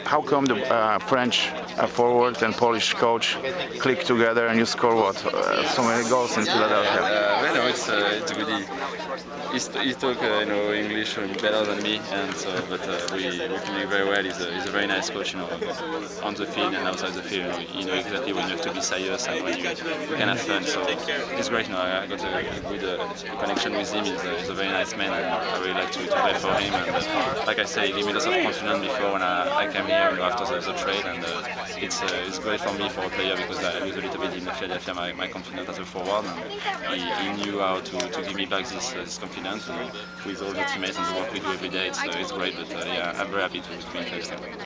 how come the French forward and Polish coach click together and you score what so many goals in Philadelphia? Well, no, it's a good. He talk English better than me, and so we communicate very well. He's a very nice coach, on the field and outside the field. You know exactly when you have to be serious and when you can have fun. So it's great. I got a good connection with him. He's a very nice man, and I really like to play for him. And like I say, he gave me lots of confidence before when I came here, after the trade, and it's great for me for a player because I lose a little bit in Philadelphia my confidence as a forward, and he knew how to give me back this confidence. And with all the teammates and the work we do every day, it's great. But yeah, I'm very happy to be in Philadelphia.